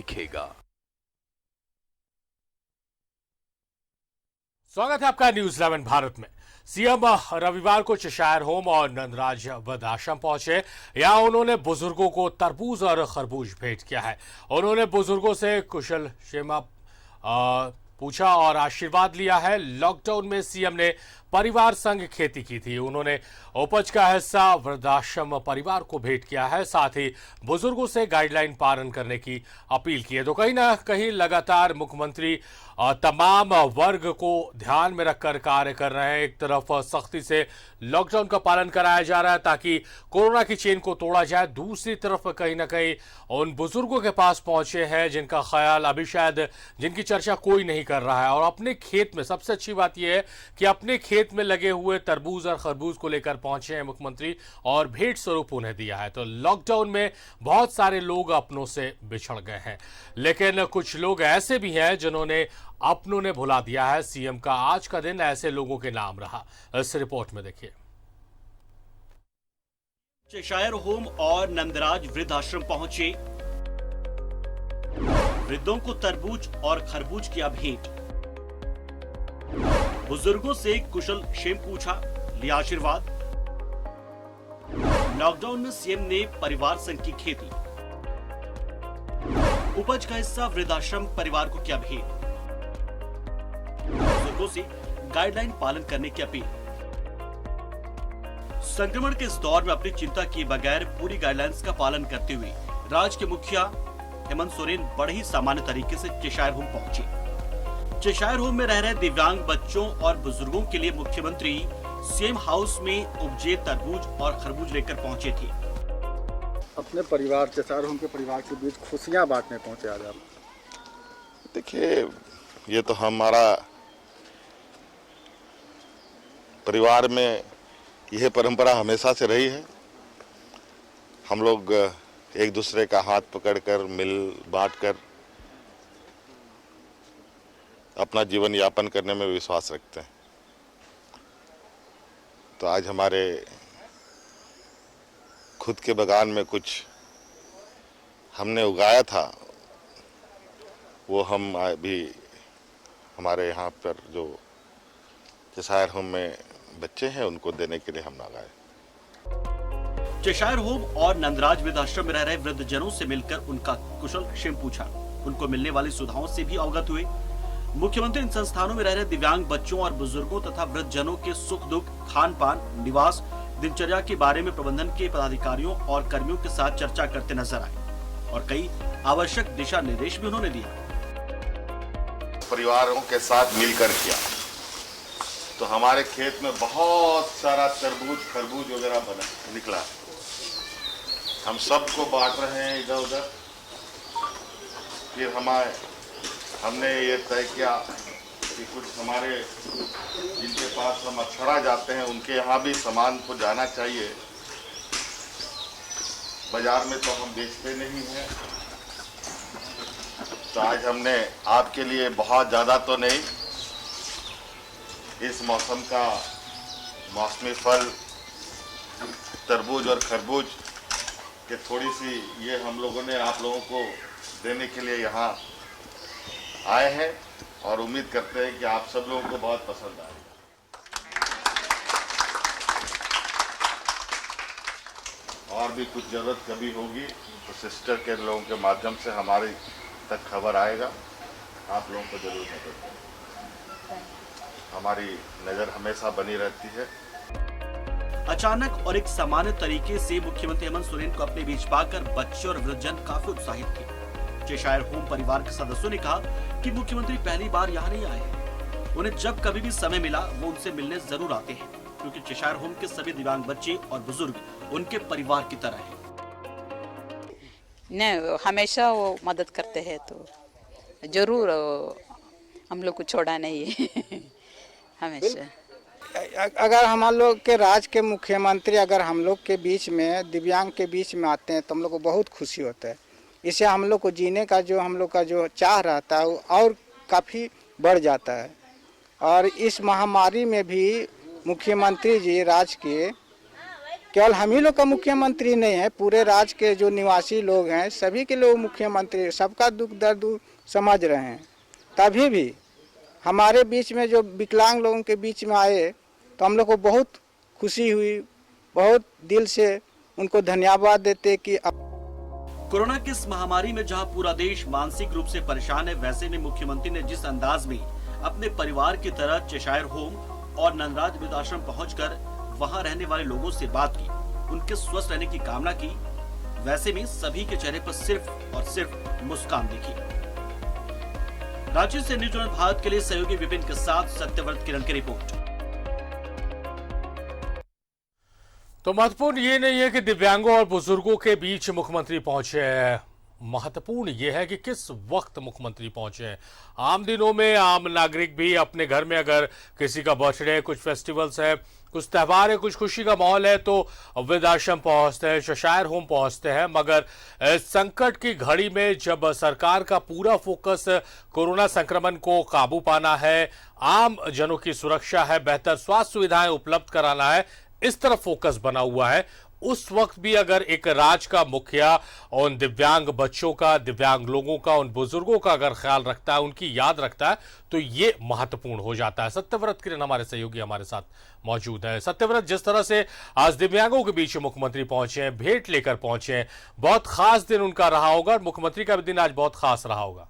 दिखेगा। स्वागत है आपका न्यूज 11 भारत में। सीएम रविवार को चेशायर होम और नंदराज वृद्धाश्रम पहुंचे। यहां उन्होंने बुजुर्गों को तरबूज और खरबूज भेंट किया है। उन्होंने बुजुर्गों से कुशल क्षेम पूछा और आशीर्वाद लिया है। लॉकडाउन में सीएम ने परिवार संग खेती की थी। उन्होंने उपज का हिस्सा वृद्धाश्रम परिवार को भेंट किया है। साथ ही बुजुर्गों से गाइडलाइन पालन करने की अपील की है। तो कहीं ना कहीं लगातार मुख्यमंत्री तमाम वर्ग को ध्यान में रखकर कार्य कर रहे हैं। एक तरफ सख्ती से लॉकडाउन का पालन कराया जा रहा है ताकि कोरोना की चेन को तोड़ा जाए। दूसरी तरफ कहीं ना कहीं उन बुजुर्गों के पास पहुंचे हैं जिनका ख्याल अभी शायद जिनकी चर्चा कोई नहीं कर रहा है। और अपने खेत में सबसे अच्छी बात यह है कि अपने खेत में लगे हुए तरबूज और खरबूज को लेकर पहुंचे हैं मुख्यमंत्री और भेंट स्वरूप उन्हें दिया है। तो लॉकडाउन में बहुत सारे लोग अपनों से बिछड़ गए हैं, लेकिन कुछ लोग ऐसे भी हैं जिन्होंने अपनों ने भुला दिया है। सीएम का आज का दिन ऐसे लोगों के नाम रहा। इस रिपोर्ट में देखिए। चेशायर होम और नंदराज वृद्धाश्रम पहुंचे। वृद्धों को तरबूज और खरबूज किया भेंट। बुजुर्गों से कुशल क्षेम पूछा, लिया आशीर्वाद। लॉकडाउन में सीएम ने परिवार संग की खेती। उपज का हिस्सा वृद्धाश्रम परिवार को किया भेंट। बुजुर्गों से गाइडलाइन पालन करने की अपील। संक्रमण के इस दौर में अपनी चिंता किए बगैर पूरी गाइडलाइंस का पालन करते हुए राज्य के मुखिया हेमंत सोरेन बड़े ही सामान्य तरीके से चेशायर होम पहुंचे। चेशायर होम में रह रहे दिव्यांग बच्चों और बुजुर्गों के लिए मुख्यमंत्री सीएम हाउस में उपजे तरबूज और खरबूज लेकर पहुंचे थे। अपने परिवार चेशायर होम के परिवार के बीच खुशियां बांटने पहुंचे आज आप। देखिए, ये तो हमारा परिवार में यह परंपरा हमेशा से रही है। हम लोग एक दूसरे का हाथ पकड़कर मिल बांट कर अपना जीवन यापन करने में विश्वास रखते हैं। तो आज हमारे खुद के बागान में कुछ हमने उगाया था, वो हम अभी हमारे यहाँ पर जो चेशायर होम में बच्चे हैं उनको देने के लिए हम आ गए। चेशायर होम और नंदराज वृद्धाश्रम में रह रहे वृद्धजनों से मिलकर उनका कुशल क्षेम पूछा, उनको मिलने वाली सुविधाओं से भी अवगत हुए। मुख्यमंत्री इन संस्थानों में रह रहे दिव्यांग बच्चों और बुजुर्गों तथा वृद्धजनों के सुख दुख, खान पान, निवास, दिनचर्या के बारे में प्रबंधन के पदाधिकारियों और कर्मियों के साथ चर्चा करते नजर आए और कई आवश्यक दिशा निर्देश भी उन्होंने दिया। परिवारों के साथ मिलकर किया तो हमारे खेत में बहुत सारा तरबूज खरबूज वगैरह निकला। हम सबको बांट रहे हैं इधर उधर। फिर हमने ये तय किया कि कुछ हमारे जिनके पास हम अक्षरा जाते हैं उनके यहाँ भी सामान को जाना चाहिए। बाजार में तो हम बेचते नहीं हैं। तो आज हमने आपके लिए बहुत ज़्यादा तो नहीं, इस मौसम का मौसमी फल तरबूज और खरबूज के थोड़ी सी ये हम लोगों ने आप लोगों को देने के लिए यहाँ आए हैं और उम्मीद करते हैं कि आप सब लोगों को बहुत पसंद आएगा। और भी कुछ ज़रूरत कभी होगी तो सिस्टर के लोगों के माध्यम से हमारी तक खबर आएगा। आप लोगों को जरूर मदद करें। हमारी नज़र हमेशा बनी रहती है। अचानक और एक सामान्य तरीके से मुख्यमंत्री हेमंत सोरेन को अपने बीच पाकर बच्चे और वृद्धजन काफी उत्साहित थे। चेशायर होम परिवार के सदस्यों ने कहा कि मुख्यमंत्री पहली बार यहाँ नहीं आए हैं। उन्हें जब कभी भी समय मिला वो उनसे मिलने जरूर आते हैं, क्योंकि चेशायर होम के सभी दिव्यांग बच्चे और बुजुर्ग उनके परिवार की तरह हैं। नहीं, हमेशा वो मदद करते हैं, तो जरूर हम लोग को छोड़ा नहीं है। हमेशा अगर हम लोग के राज्य के मुख्यमंत्री अगर हम लोग के बीच में दिव्यांग के बीच में आते हैं तो हम लोग को बहुत खुशी होता है। इससे हम लोग को जीने का जो हम लोग का जो चाह रहता है वो और काफ़ी बढ़ जाता है। और इस महामारी में भी मुख्यमंत्री जी राज्य के केवल हम ही लोग का मुख्यमंत्री नहीं है, पूरे राज्य के जो निवासी लोग हैं सभी के लोग मुख्यमंत्री, सबका दुख दर्द समझ रहे हैं। तभी भी हमारे बीच में जो विकलांग लोगों के बीच में आए तो हम लोग को बहुत खुशी हुई, बहुत दिल से उनको धन्यवाद देते कि कोरोना की इस महामारी में जहां पूरा देश मानसिक रूप से परेशान है, वैसे में मुख्यमंत्री ने जिस अंदाज में अपने परिवार की तरह चेशायर होम और नंदराज वृद्धाश्रम पहुंचकर वहां रहने वाले लोगों से बात की, उनके स्वस्थ रहने की कामना की, वैसे में सभी के चेहरे पर सिर्फ और सिर्फ मुस्कान दिखी। रांची से न्यूज़ भारत के लिए सहयोगी विपिन के साथ सत्यव्रत किरण की रिपोर्ट। तो महत्वपूर्ण ये नहीं है कि दिव्यांगों और बुजुर्गों के बीच मुख्यमंत्री पहुंचे हैं, महत्वपूर्ण ये है कि किस वक्त मुख्यमंत्री पहुंचे हैं। आम दिनों में आम नागरिक भी अपने घर में अगर किसी का बर्थडे, कुछ फेस्टिवल्स है, कुछ त्यौहार है, कुछ खुशी का माहौल है तो वृद्धाश्रम पहुंचते हैं, चेशायर होम पहुंचते हैं। मगर संकट की घड़ी में जब सरकार का पूरा फोकस कोरोना संक्रमण को काबू पाना है, आम जनों की सुरक्षा है, बेहतर स्वास्थ्य सुविधाएं उपलब्ध कराना है, इस तरफ फोकस बना हुआ है, उस वक्त भी अगर एक राज्य का मुखिया उन दिव्यांग बच्चों का, दिव्यांग लोगों का, उन बुजुर्गों का अगर ख्याल रखता है, उनकी याद रखता है, तो ये महत्वपूर्ण हो जाता है। सत्यव्रत किरण हमारे सहयोगी हमारे साथ मौजूद है। सत्यव्रत, जिस तरह से आज दिव्यांगों के बीच मुख्यमंत्री पहुंचे हैं, भेंट लेकर पहुंचे हैं, बहुत खास दिन उनका रहा होगा और मुख्यमंत्री का भी दिन आज बहुत खास रहा होगा।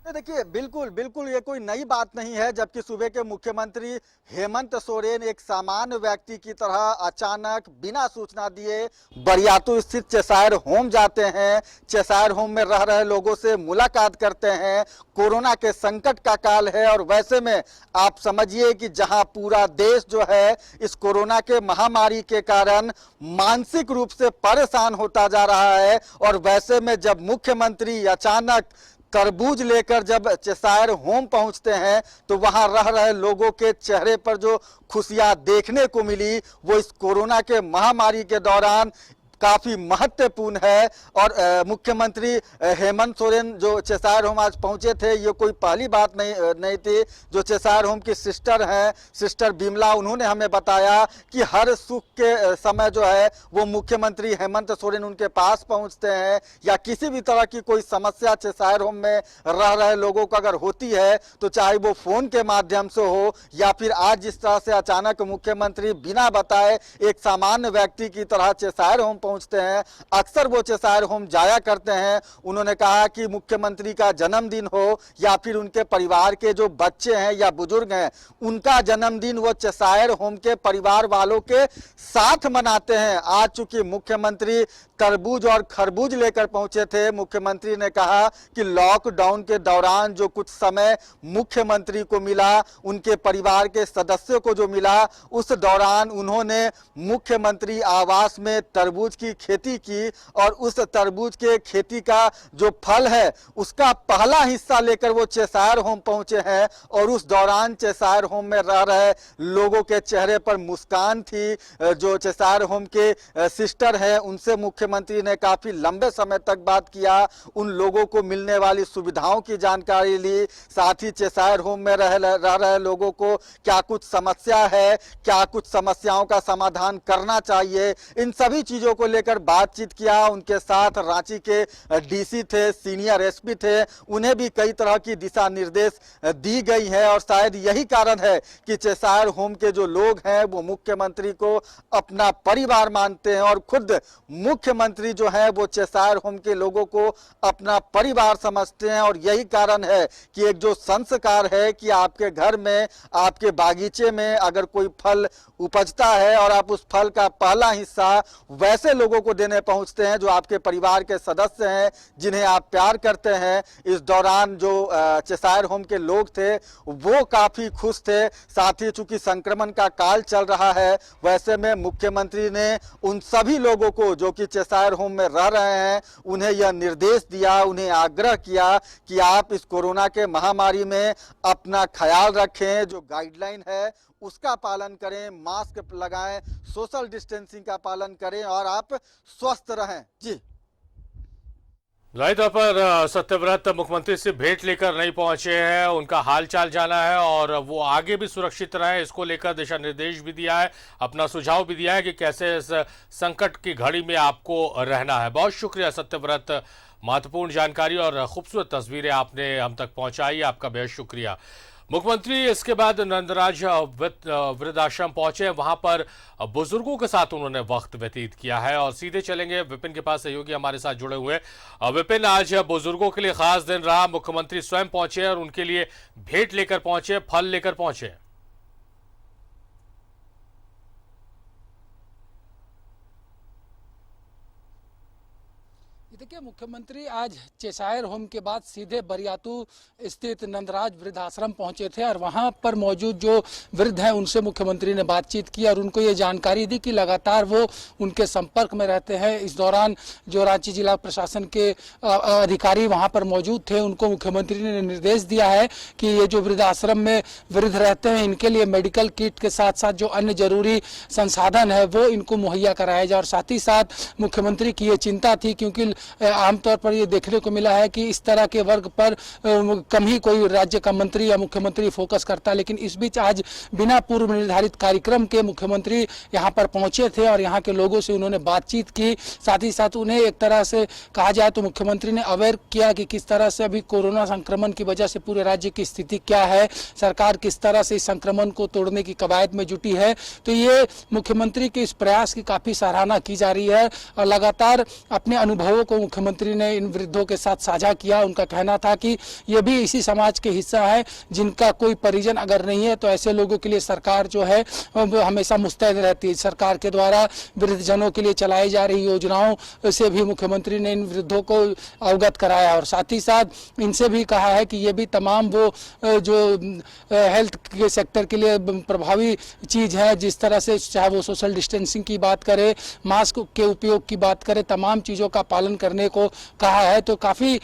देखिए, बिल्कुल बिल्कुल ये कोई नई बात नहीं है, जबकि सूबे के मुख्यमंत्री हेमंत सोरेन एक सामान्य व्यक्ति की तरह अचानक बिना सूचना दिए बरियातू स्थित चेशायर होम जाते हैं, चेशायर होम में रह रहे लोगों से मुलाकात करते हैं। कोरोना के संकट का काल है और वैसे में आप समझिए कि जहां पूरा देश जो है इस कोरोना के महामारी के कारण मानसिक रूप से परेशान होता जा रहा है, और वैसे में जब मुख्यमंत्री अचानक तरबूज लेकर जब चेशायर होम पहुंचते हैं तो वहां रह रहे लोगों के चेहरे पर जो खुशियां देखने को मिली वो इस कोरोना के महामारी के दौरान काफी महत्वपूर्ण है। और मुख्यमंत्री हेमंत सोरेन जो चेशायर होम आज पहुंचे थे, ये कोई पहली बात नहीं थी। जो चेशायर होम की सिस्टर हैं, सिस्टर बिमला, उन्होंने हमें बताया कि हर सुख के समय जो है वो मुख्यमंत्री हेमंत सोरेन उनके पास पहुंचते हैं, या किसी भी तरह की कोई समस्या चेशायर होम में रह रहे लोगों को अगर होती है तो चाहे वो फोन के माध्यम से हो या फिर आज जिस तरह से अचानक मुख्यमंत्री बिना बताए एक सामान्य व्यक्ति की तरह चेशायर होम पहुंचते हैं, अक्सर वो चेशायर होम जाया करते हैं। उन्होंने कहा कि मुख्यमंत्री का जन्मदिन हो या फिर उनके परिवार के जो बच्चे हैं या बुजुर्ग हैं उनका जन्मदिन वो चेशायर होम के परिवार वालों के साथ मनाते हैं। आज चूंकि मुख्यमंत्री तरबूज और खरबूज लेकर पहुंचे थे, मुख्यमंत्री ने कहा कि लॉकडाउन के दौरान जो कुछ समय मुख्यमंत्री को मिला, उनके परिवार के सदस्यों को जो मिला, उस दौरान उन्होंने मुख्यमंत्री आवास में तरबूज की खेती की और उस तरबूज के खेती का जो फल है उसका पहला हिस्सा लेकर वो चेशायर होम पहुंचे हैं। और उस दौरान चेशायर होम में रह रहे लोगों के चेहरे पर मुस्कान थी। जो चेशायर होम के सिस्टर हैं उनसे मुख्यमंत्री ने काफी लंबे समय तक बात किया, उन लोगों को मिलने वाली सुविधाओं की जानकारी ली, साथ ही चेशायर होम में रह रहे लोगों को क्या कुछ समस्या है, क्या कुछ समस्याओं का समाधान करना चाहिए, इन सभी चीजों को लेकर बातचीत किया। उनके साथ रांची के डीसी थे, सीनियर एसपी थे, उन्हें भी कई तरह की दिशा निर्देश दी गई है। और शायद यही कारण है कि चेशायर होम के जो लोग हैं वो मुख्यमंत्री को अपना परिवार मानते हैं और खुद मुख्यमंत्री जो है वो चेशायर होम के लोगों को अपना परिवार समझते हैं। और यही कारण है कि एक जो संस्कार है कि आपके घर में, आपके बागीचे में अगर कोई फल उपजता है और आप उस फल का पहला हिस्सा वैसे लोगों को देने पहुंचते हैं जो आपके परिवार के सदस्य हैं, जिन्हें आप प्यार करते हैं। इस दौरान जो चेशायर होम के लोग थे वो काफी खुश थे। साथ ही चूंकि संक्रमण का काल चल रहा है, वैसे में मुख्यमंत्री ने उन सभी लोगों को जो कि चेशायर होम में रह रहे हैं उन्हें यह निर्देश दिया, उन्हें आग्रह किया कि आप इस कोरोना के महामारी में अपना ख्याल रखें, जो गाइडलाइन है उसका पालन करें, मास्क लगाएं, सोशल डिस्टेंसिंग का पालन करें और आप स्वस्थ रहें। जी जाहिर तौर पर सत्यव्रत मुख्यमंत्री से भेंट लेकर नहीं पहुंचे हैं, उनका हालचाल जाना है और वो आगे भी सुरक्षित रहे इसको लेकर दिशा निर्देश भी दिया है, अपना सुझाव भी दिया है कि कैसे इस संकट की घड़ी में आपको रहना है। बहुत शुक्रिया सत्यव्रत, महत्वपूर्ण जानकारी और खूबसूरत तस्वीरें आपने हम तक पहुंचाई, आपका बेहद शुक्रिया। मुख्यमंत्री इसके बाद नंदराज वृद्धाश्रम पहुंचे, वहां पर बुजुर्गों के साथ उन्होंने वक्त व्यतीत किया है और सीधे चलेंगे विपिन के पास। सहयोगी हमारे साथ जुड़े हुए हैं। विपिन, आज बुजुर्गों के लिए खास दिन रहा, मुख्यमंत्री स्वयं पहुंचे और उनके लिए भेंट लेकर पहुंचे, फल लेकर पहुंचे। देखिए, मुख्यमंत्री आज चेशायर होम के बाद सीधे बरियातू स्थित नंदराज वृद्धाश्रम पहुंचे थे और वहां पर मौजूद जो वृद्ध हैं उनसे मुख्यमंत्री ने बातचीत की और उनको ये जानकारी दी कि लगातार वो उनके संपर्क में रहते हैं। इस दौरान जो रांची जिला प्रशासन के अधिकारी वहां पर मौजूद थे, उनको मुख्यमंत्री ने निर्देश दिया है कि ये जो वृद्धाश्रम में वृद्ध रहते हैं इनके लिए मेडिकल किट के साथ साथ जो अन्य जरूरी संसाधन है वो इनको मुहैया कराया जाए। और साथ ही साथ मुख्यमंत्री की ये चिंता थी, क्योंकि आमतौर पर ये देखने को मिला है कि इस तरह के वर्ग पर कम ही कोई राज्य का मंत्री या मुख्यमंत्री फोकस करता है, लेकिन इस बीच आज बिना पूर्व निर्धारित कार्यक्रम के मुख्यमंत्री यहाँ पर पहुंचे थे और यहाँ के लोगों से उन्होंने बातचीत की। साथ ही साथ उन्हें एक तरह से कहा जाए तो मुख्यमंत्री ने अवेयर किया कि किस तरह से अभी कोरोना संक्रमण की वजह से पूरे राज्य की स्थिति क्या है, सरकार किस तरह से इस संक्रमण को तोड़ने की कवायद में जुटी है। तो ये मुख्यमंत्री के इस प्रयास की काफी सराहना की जा रही है और लगातार अपने अनुभवों को मुख्यमंत्री ने इन वृद्धों के साथ साझा किया। उनका कहना था कि ये भी इसी समाज के हिस्सा है जिनका कोई परिजन अगर नहीं है तो ऐसे लोगों के लिए सरकार जो है हमेशा मुस्तैद रहती है। सरकार के द्वारा वृद्धजनों के लिए चलाई जा रही योजनाओं से भी मुख्यमंत्री ने इन वृद्धों को अवगत कराया और साथ ही साथ इनसे भी कहा है कि ये भी तमाम वो जो हेल्थ के सेक्टर के लिए प्रभावी चीज है, जिस तरह से चाहे वो सोशल डिस्टेंसिंग की बात करे, मास्क के उपयोग की बात करे, तमाम चीजों का पालन करने को कहा है। तो काफी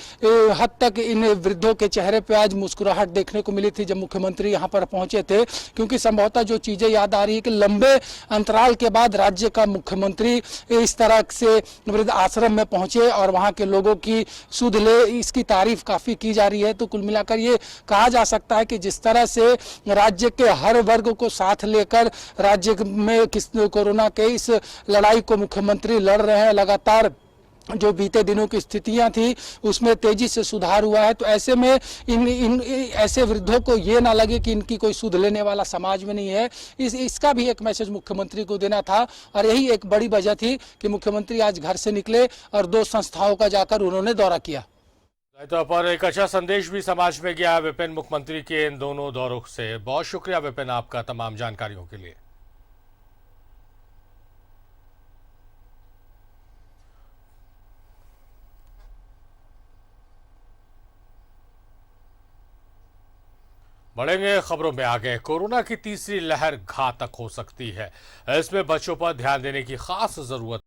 हद तक इन वृद्धों के चेहरे पे आज मुस्कुराहट देखने को मिली थी जब मुख्यमंत्री यहाँ पर पहुंचे थे, क्योंकि संभवतः जो चीजें याद आ रही है कि लंबे अंतराल के बाद राज्य का मुख्यमंत्री इस तरह से वृद्ध आश्रम में पहुंचे और वहां के लोगों की सुध ले, इसकी तारीफ काफी की जा रही है। तो कुल मिलाकर ये कहा जा सकता है कि जिस तरह से राज्य के हर वर्ग को साथ लेकर राज्य में कोरोना के इस लड़ाई को मुख्यमंत्री लड़ रहे हैं, लगातार जो बीते दिनों की स्थितियां थी उसमें तेजी से सुधार हुआ है। तो ऐसे में इन ऐसे वृद्धों को ये ना लगे कि इनकी कोई सुध लेने वाला समाज में नहीं है, इसका भी एक मैसेज मुख्यमंत्री को देना था और यही एक बड़ी वजह थी कि मुख्यमंत्री आज घर से निकले और 2 संस्थाओं का जाकर उन्होंने दौरा किया। तो पर एक अच्छा संदेश भी समाज में गया विपिन, मुख्यमंत्री के इन दोनों दौरों से। बहुत शुक्रिया विपिन आपका तमाम जानकारियों के लिए। बढ़ेंगे खबरों में आगे। कोरोना की तीसरी लहर घातक हो सकती है, इसमें बच्चों पर ध्यान देने की खास जरूरत